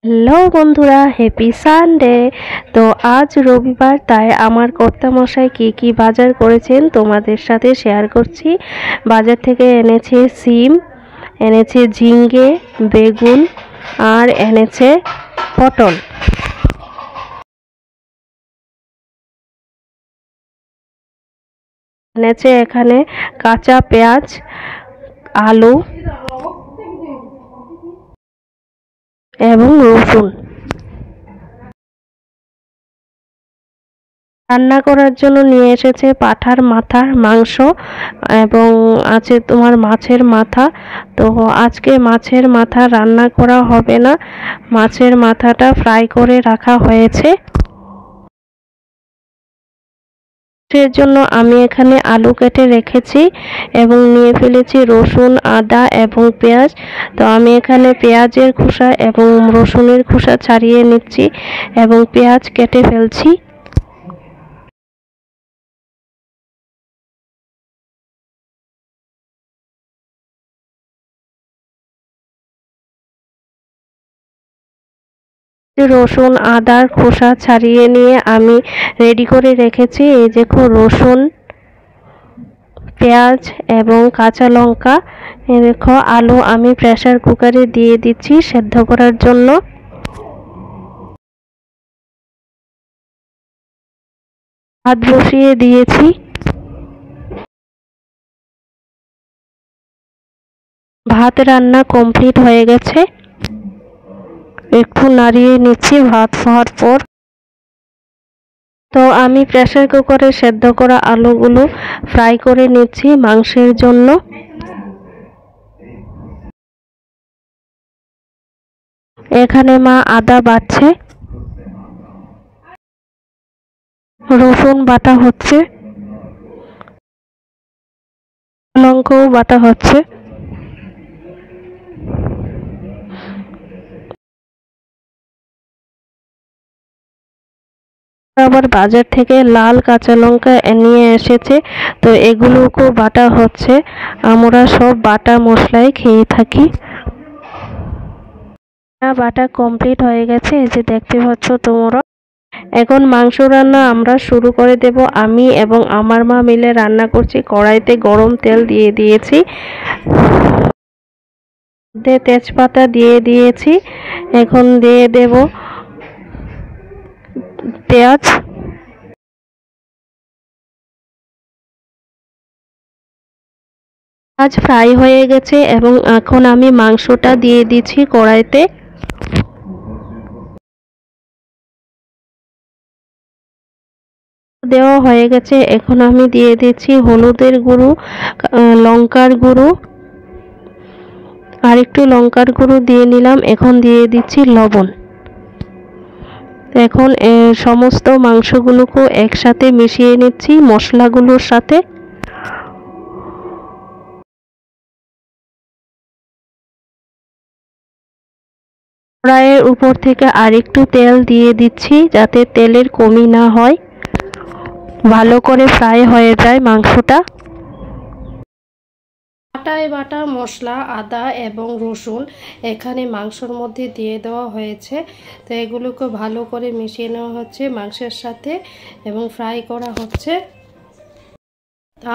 Hello বন্ধুরা, happy Sunday. তো আজ রবিবার, তাই আমার কর্তামশাই কি কি বাজার করেছেন তোমাদের সাথে শেয়ার করছি। বাজার থেকে এনেছে সিম, এনেছে ঝিঙ্গে, বেগুন আর এনেছে পটল। এনেছে এখানে কাঁচা পেঁয়াজ, আলু এবং রসুন। রান্না করার জন্য নিয়ে এসেছে পাঁঠার মাথার মাংস এবং আছে তোমার মাছের মাথা। তো আজকে মাছের মাথা রান্না করা হবে না, মাছের মাথাটা ফ্রাই করে রাখা হয়েছে। এর জন্য আমি এখানে আলু কেটে রেখেছি এবং নিয়ে ফেলেছি রসুন, আদা এবং পেঁয়াজ। তো আমি এখানে পেঁয়াজের খোসা এবং রসুনের খোসা ছাড়িয়ে নিচ্ছি এবং পেঁয়াজ কেটে ফেলছি। রসুন আদার খোসা ছাড়িয়ে নিয়ে আমি রেডি করে রেখেছি। এই দেখো রসুন, পেঁয়াজ এবং কাঁচা লঙ্কা। এই দেখো আলু আমি প্রেসার কুকারে দিয়ে দিচ্ছি সেদ্ধ করার জন্য। ভাত বসিয়ে দিয়েছি। ভাত রান্না কমপ্লিট হয়ে গেছে, একটু নাড়িয়ে নিচ্ছি ভাত হওয়ার পর। তো আমি প্রেসার কুকারে সেদ্ধ করা আলুগুলো ফ্রাই করে নিচ্ছি মাংসের জন্য। এখানে মা আদা বাটছে, রসুন বাটা হচ্ছে, লঙ্কাও বাটা হচ্ছে। আবার বাজার থেকে লাল কাঁচা লঙ্কা নিয়ে এসেছে, তো এগুলোকেও বাটা হচ্ছে। আমরা সব বাটা মশলাই খেয়ে থাকি। বাটা কমপ্লিট হয়ে গেছে, এই যে দেখতে পাচ্ছ তোমরা। এখন মাংস রান্না আমরা শুরু করে দেব। আমি এবং আমার মা মিলে রান্না করছি। কড়াইতে গরম তেল দিয়ে দিয়েছি, তেজপাতা দিয়ে দিয়েছি। এখন দিয়ে দেব পেঁয়াজ। পেঁয়াজ ফ্রাই হয়ে গেছে এবং এখন আমি মাংসটা দিয়ে দিচ্ছি কড়াইতে। দেওয়া হয়ে গেছে, এখন আমি দিয়ে দিচ্ছি হলুদের গুঁড়ো, লঙ্কার গুঁড়ো, আর একটু লঙ্কার গুঁড়ো দিয়ে নিলাম। এখন দিয়ে দিচ্ছি লবণ। এখন সমস্ত মাংসগুলোকে একসাথে মিশিয়ে নিচ্ছি মশলাগুলোর সাথে। কড়াইয়ের উপর থেকে আরেকটু তেল দিয়ে দিচ্ছি যাতে তেলের কমি না হয়, ভালো করে ফ্রাই হয়ে যায় মাংসটা। বাটায় বাটা মশলা আদা এবং রসুন এখানে মাংসর মধ্যে দিয়ে দেওয়া হয়েছে। তো এগুলোকে ভালো করে মিশিয়ে নেওয়া হচ্ছে মাংসের সাথে এবং ফ্রাই করা হচ্ছে।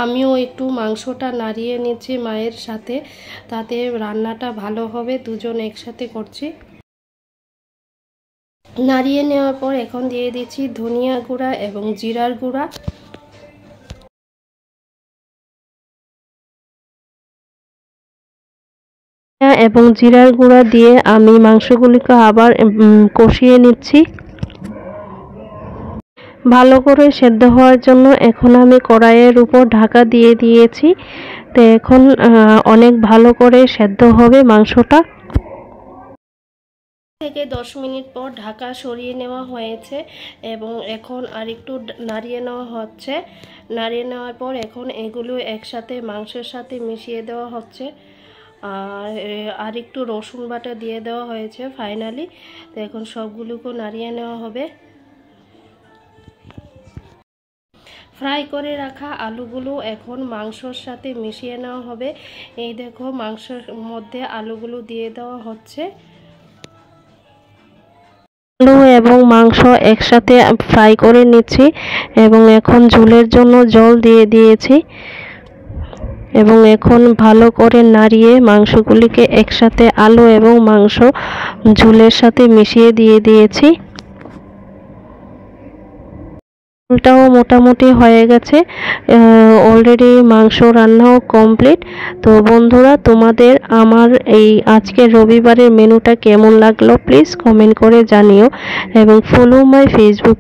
আমিও একটু মাংসটা নাড়িয়ে নিচ্ছি মায়ের সাথে, তাতে রান্নাটা ভালো হবে। দুজন একসাথে করছি। নাড়িয়ে নেওয়ার পর এখন দিয়ে দিচ্ছি ধনিয়া গুঁড়া এবং জিরার গুঁড়া। এবং জিরার গুঁড়া দিয়ে আমি মাংসগুলিকে আবার কষিয়ে নিচ্ছি ভালো করে সেদ্ধ হওয়ার জন্য। এখন আমি কড়াইয়ের উপর ঢাকা দিয়ে দিয়েছি। তো এখন অনেক ভালো করে সেদ্ধ হবে মাংসটা। থেকে 10 মিনিট পর ঢাকা সরিয়ে নেওয়া হয়েছে এবং এখন আরেকটু নাড়িয়ে নেওয়া হচ্ছে। নাড়িয়ে নেওয়ার পর এখন এগুলো একসাথে মাংসের সাথে মিশিয়ে দেওয়া হচ্ছে। আর একটু রসুন বাটা দিয়ে দেওয়া হয়েছে ফাইনালি। তো এখন সবগুলোকে নাড়িয়ে নেওয়া হবে। ফ্রাই করে রাখা আলুগুলো এখন মাংসর সাথে মিশিয়ে নেওয়া হবে। এই দেখো মাংসের মধ্যে আলুগুলো দিয়ে দেওয়া হচ্ছে। আলু এবং মাংস একসাথে ফ্রাই করে নিচ্ছি এবং এখন ঝোলের জন্য জল দিয়ে দিয়েছি এবং এখন ভালো করে নাড়িয়ে মাংসগুলিকে একসাথে আলু এবং মাংস ঝোলের সাথে মিশিয়ে দিয়ে দিয়েছি। ঝোলটাও মোটামুটি হয়ে গেছে, অলরেডি মাংস রান্নাও কমপ্লিট। তো বন্ধুরা, তোমাদের আমার এই আজকের রবিবারের মেনুটা কেমন লাগলো প্লিজ কমেন্ট করে জানিও এবং ফলো মাই ফেসবুক